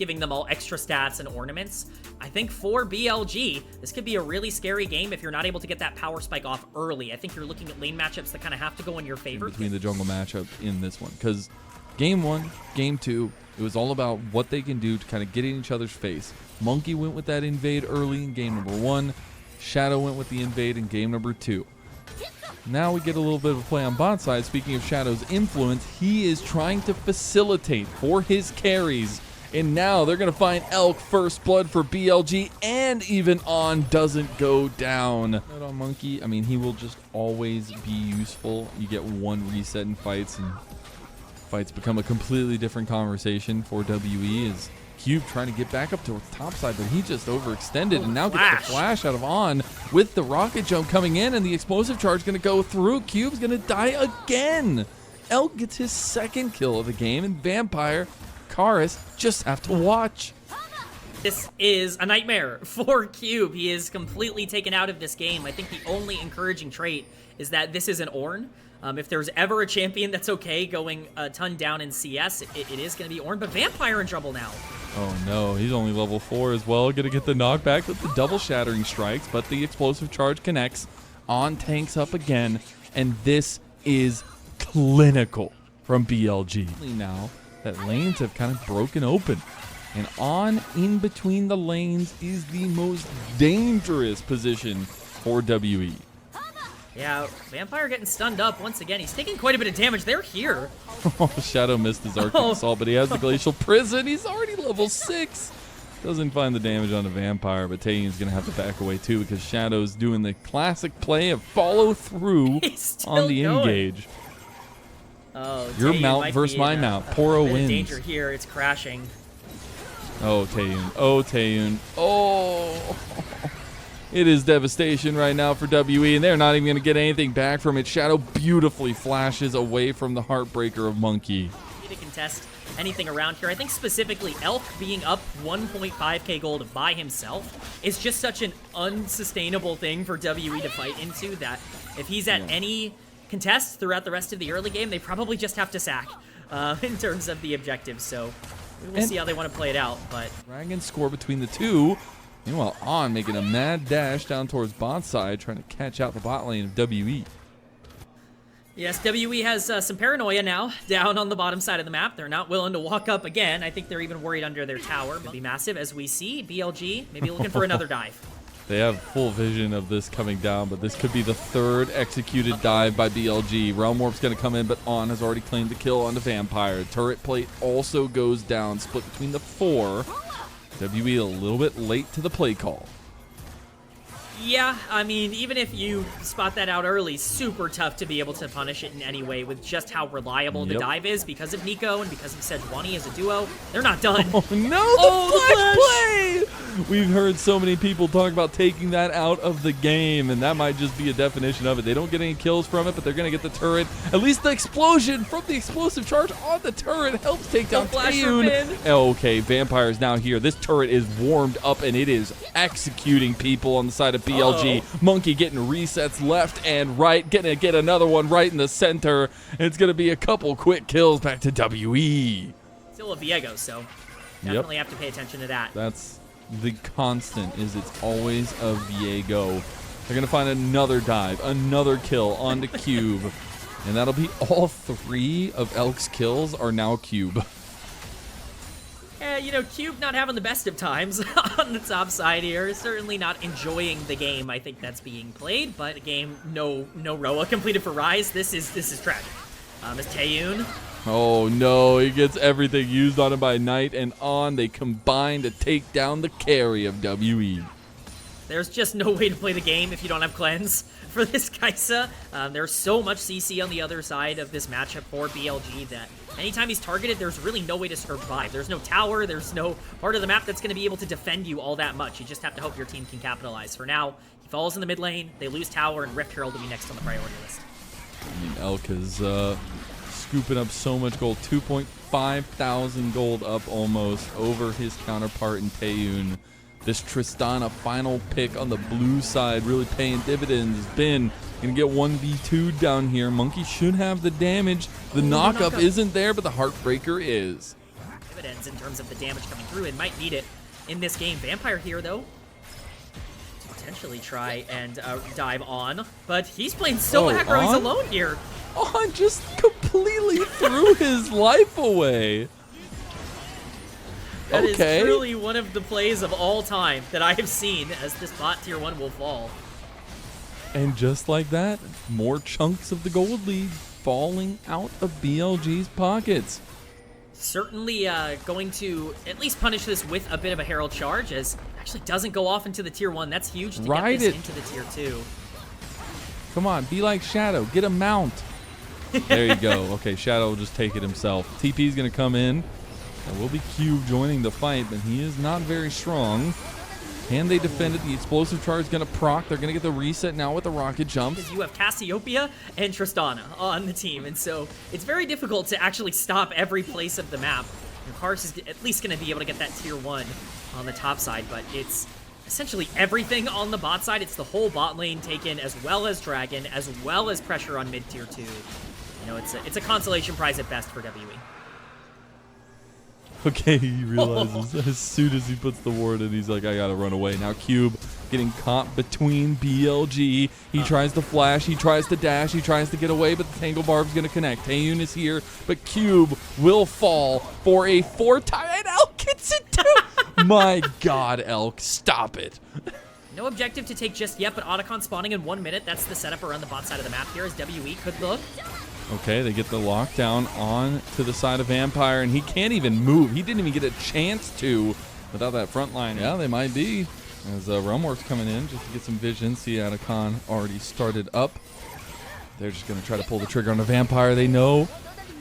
giving them all extra stats and ornaments. I think for BLG, this could be a really scary game if you're not able to get that power spike off early. I think you're looking at lane matchups that kind of have to go in your favor. Between the jungle matchup in this one, because game 1, game 2, it was all about what they can do to kind of get in each other's face. Monkey went with that invade early in game number 1. Shadow went with the invade in game number 2. Now we get a little bit of a play on bot side. Speaking of Shadow's influence, he is trying to facilitate for his carries. And now they're going to find Elk first blood for BLG, and even on doesn't go down. Not on Monkey. I mean, he will just always be useful. You get one reset in fights, and fights become a completely different conversation for WE. As Cube trying to get back up towards top side, but he just overextended and now gets the flash out of On with the rocket jump coming in, and the explosive charge going to go through. Cube's going to die again. Elk gets his second kill of the game, and Vampire, Karis just have to watch. This is a nightmare for Cube. He is completely taken out of this game. I think the only encouraging trait is that this is an Ornn. If there's ever a champion that's okay going a ton down in CS, it is going to be Ornn, but Vampire in trouble now. Oh no, he's only level 4 as well. Gonna get the knockback with the double shattering strikes, but the explosive charge connects. On tanks up again, and this is clinical from BLG. Now that lanes have kind of broken open, and On in between the lanes is the most dangerous position for WE. Yeah, Vampire getting stunned up once again. He's taking quite a bit of damage. They're here. Shadow missed his Arctic Assault, but he has the Glacial Prison. He's already level 6. Doesn't find the damage on the Vampire, but Taeyoon's going to have to back away too, because Shadow's doing the classic play of follow through on the engage. Oh, your mount versus my mount. Poro wins. Danger here. It's crashing. Oh, Taeyoon. Oh, Taeyoon. Oh. It is devastation right now for WE, and they're not even going to get anything back from it. Shadow beautifully flashes away from the Heartbreaker of Monkey. To contest anything around here. I think specifically Elk being up 1.5k gold by himself is just such an unsustainable thing for WE to fight into, that if he's at any contest throughout the rest of the early game, they probably just have to sack in terms of the objectives. So we'll see how they want to play it out. But Dragon score between the two. Meanwhile, On making a mad dash down towards bot side, trying to catch out the bot lane of WE. Yes, WE has some paranoia now down on the bottom side of the map. They're not willing to walk up again. I think they're even worried under their tower. It'll be massive, as we see BLG maybe looking for another dive. They have full vision of this coming down, but this could be the third executed dive by BLG. Realm Warp's going to come in, but On has already claimed the kill on the Vampire. Turret plate also goes down, split between the 4. WE a little bit late to the play call. Yeah, I mean, even if you spot that out early, super tough to be able to punish it in any way with just how reliable the dive is because of Nico and because of Sejuani as a duo. They're not done. Oh, no, the flash play! We've heard so many people talk about taking that out of the game, and that might just be a definition of it. They don't get any kills from it, but they're going to get the turret. At least the explosion from the explosive charge on the turret helps take down Taeyoon. Okay, Vampire is now here. This turret is warmed up, and it is executing people on the side of BLG. Monkey getting resets left and right, gonna get another one right in the center. And it's gonna be a couple quick kills back to WE. Still a Viego, so definitely have to pay attention to that. That's the constant, is it's always a Viego. They're gonna find another dive, another kill onto Cube, and that'll be all 3 of Elk's kills are now Cube. You know, Cube not having the best of times on the top side here. Certainly not enjoying the game I think that's being played, but a game no Roa completed for Rise. This is tragic. As Taeyoon. Oh no, he gets everything used on him by Knight and On. They combine to take down the carry of WE. There's just no way to play the game if you don't have cleanse for this Kaisa. There's so much CC on the other side of this matchup for BLG that anytime he's targeted, there's really no way to survive. There's no tower, there's no part of the map that's going to be able to defend you all that much. You just have to hope your team can capitalize. For now, he falls in the mid lane, they lose tower, and Rift Herald will be next on the priority list. I mean, Elk is scooping up so much gold, 2.5 thousand gold up almost over his counterpart in Taeyoon. This Tristana final pick on the blue side really paying dividends. Ben gonna get 1v2 down here. Monkey should have the damage. The knockup isn't there, but the Heartbreaker is. dividends in terms of the damage coming through and might need it in this game. Vampire here, though, to potentially try and dive on, but he's playing so aggro. He's alone here. On just completely threw his life away. That is truly one of the plays of all time that I have seen as this bot tier 1 will fall. And just like that, more chunks of the gold lead falling out of BLG's pockets. Certainly going to at least punish this with a bit of a Herald charge, as it actually doesn't go off into the tier 1. That's huge to get this into the tier 2. Come on, be like Shadow. Get a mount. There you go. Okay, Shadow will just take it himself. TP's going to come in. There will be Cube joining the fight, but he is not very strong. Can they defend it? The explosive charge is going to proc. They're going to get the reset now with the rocket jump. Because you have Cassiopeia and Tristana on the team, and so it's very difficult to actually stop every place of the map. And Kars is at least going to be able to get that tier 1 on the top side, but it's essentially everything on the bot side. It's the whole bot lane taken, as well as Dragon, as well as pressure on mid tier 2. You know, it's a consolation prize at best for WE. Okay, he realizes as soon as he puts the ward in, he's like, I gotta run away. Now Cube getting caught between BLG. He tries to flash, he tries to dash, he tries to get away, but the Tangle Barb's gonna connect. Taeyun is here, but Cube will fall for a 4-time, and Elk gets it too! My God, Elk, stop it. No objective to take just yet, but Otacon spawning in 1 minute. That's the setup around the bot side of the map here, as WE could look. Okay, they get the lockdown on to the side of Vampire, and he can't even move. He didn't even get a chance to without that front line. Yeah, they might be. As Realmworks coming in just to get some vision. See, Otacon already started up. They're just going to try to pull the trigger on the Vampire. They know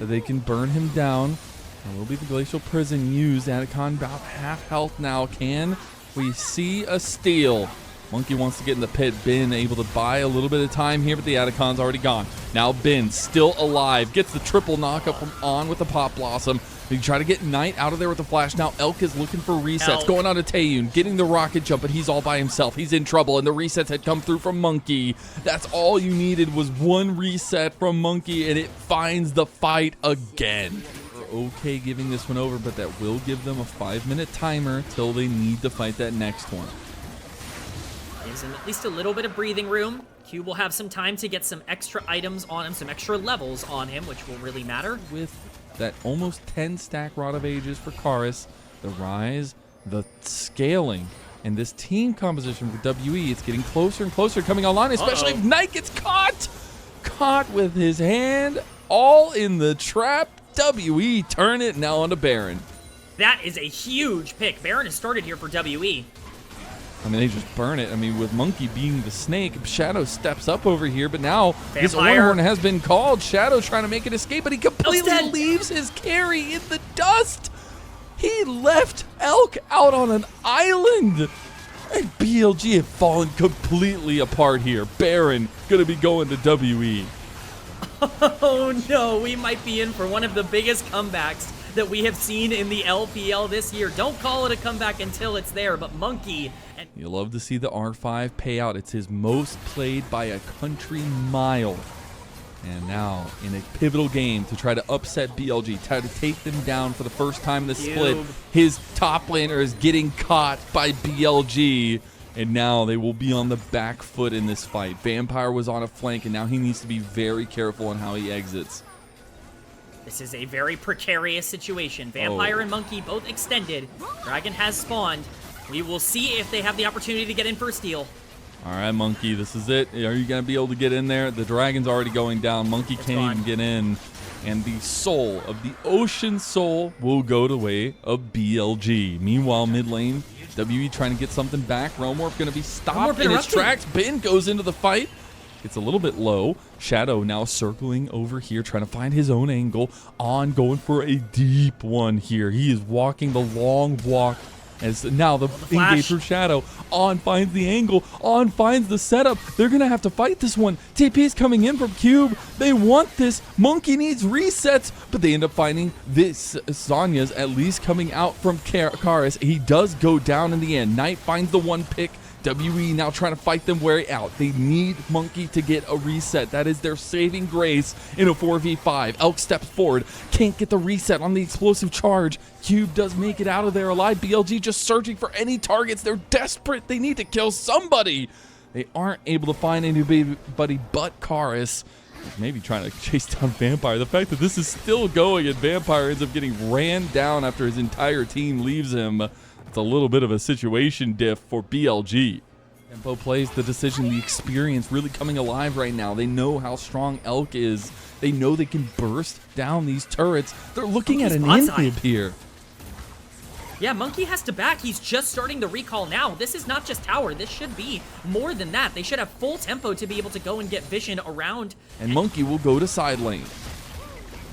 that they can burn him down. There will be the Glacial Prison used. Otacon about half health now. Can we see a steal? Monkey wants to get in the pit. Ben able to buy a little bit of time here, but the Otacon's already gone. Now Ben still alive. Gets the triple knockup from On with the Pop Blossom. They try to get Knight out of there with the flash. Now Elk is looking for resets. Going on to Taeyun. Getting the rocket jump, but he's all by himself. He's in trouble, and the resets had come through from Monkey. That's all you needed was one reset from Monkey, and it finds the fight again. Okay giving this one over, but that will give them a 5-minute timer till they need to fight that next one. Gives him at least a little bit of breathing room. Cube will have some time to get some extra items on him, some extra levels on him, which will really matter. With that almost 10-stack Rod of Ages for Karis, the rise, the scaling, and this team composition for WE, it's getting closer and closer coming online, especially if Knight gets caught! Caught with his hand all in the trap. WE turn it now onto Baron. That is a huge pick. Baron has started here for WE. I mean, they just burn it. I mean, with Monkey being the snake, Shadow steps up over here, but now this Ornhorn has been called. Shadow's trying to make an escape, but he completely leaves his carry in the dust. He left Elk out on an island. And BLG have fallen completely apart here. Baron gonna be going to WE. Oh no, we might be in for one of the biggest comebacks that we have seen in the LPL this year. Don't call it a comeback until it's there, but Monkey... You love to see the R5 pay out. It's his most played by a country mile. And now, in a pivotal game to try to upset BLG, try to take them down for the first time in the split, his top laner is getting caught by BLG. And now they will be on the back foot in this fight. Vampire was on a flank, and now he needs to be very careful on how he exits. This is a very precarious situation. Vampire and Monkey both extended. Dragon has spawned. We will see if they have the opportunity to get in for a steal. All right, Monkey, this is it. Are you going to be able to get in there? The Dragon's already going down. Monkey can't even get in. And the soul of the Ocean Soul will go the way of BLG. Meanwhile, mid lane, WE trying to get something back. Realmorph going to be stopped in his tracks. Ben goes into the fight. It's a little bit low. Shadow now circling over here, trying to find his own angle. On going for a deep one here. He is walking the long walk. As now the engage for Shadow. On finds the angle. On finds the setup. They're going to have to fight this one. TP's coming in from Cube. They want this. Monkey needs resets, but they end up finding this. Sonya's at least coming out from Karis. He does go down in the end. Knight finds the one pick. WE now trying to fight them way out. They need Monkey to get a reset. That is their saving grace in a 4v5. Elk steps forward, can't get the reset on the explosive charge. Cube does make it out of there alive. BLG just searching for any targets. They're desperate. They need to kill somebody. They aren't able to find anybody but Karis. Maybe trying to chase down Vampire. The fact that this is still going and Vampire ends up getting ran down after his entire team leaves him. It's a little bit of a situation diff for BLG. Tempo plays the decision, the experience really coming alive right now. They know how strong Elk is. They know they can burst down these turrets. They're looking at an inhib here. Yeah, Monkey has to back. He's just starting the recall now. This is not just tower. This should be more than that. They should have full tempo to be able to go and get vision around. And Monkey will go to side lane.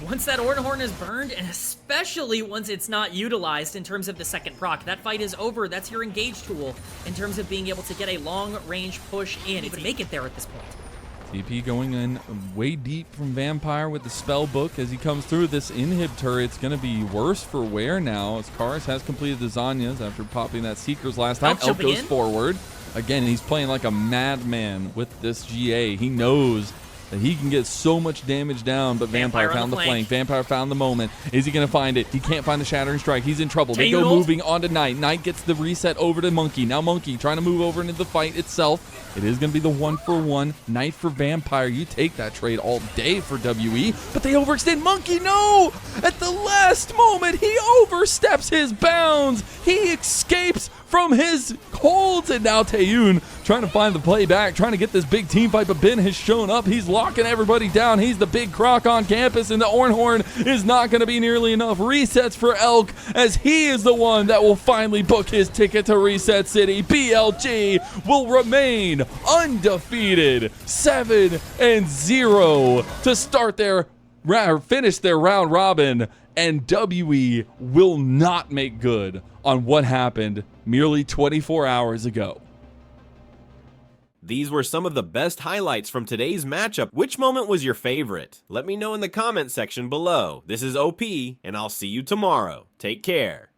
Once that Ornhorn is burned, and especially once it's not utilized in terms of the second proc, that fight is over. That's your engage tool in terms of being able to get a long-range push in. But make it there at this point. TP going in way deep from Vampire with the spell book as he comes through. This inhib turret's going to be worse for wear now as Karis has completed the Zanyas after popping that Seekers last time. Elk goes forward. Again, he's playing like a madman with this GA. He knows that he can get so much damage down, but Vampire found the flank. Vampire found the moment. Is he going to find it? He can't find the Shattering Strike. He's in trouble. They go moving on to Knight. Knight gets the reset over to Monkey. Now Monkey trying to move over into the fight itself. It is going to be the 1-for-1. Knight for Vampire. You take that trade all day for WE, but they overextend. Monkey, no! At the last moment, he oversteps his bounds. He escapes from his holds, and now Taeyun trying to find the play back, trying to get this big team fight, but Ben has shown up. He's locking everybody down. He's the big croc on campus, and the Ornhorn is not going to be nearly enough. Resets for Elk as he is the one that will finally book his ticket to Reset City. BLG will remain undefeated, 7-0 to start their finish their round robin, and WE will not make good on what happened merely 24 hours ago. These were some of the best highlights from today's matchup. Which moment was your favorite? Let me know in the comment section below. This is OP, and I'll see you tomorrow. Take care.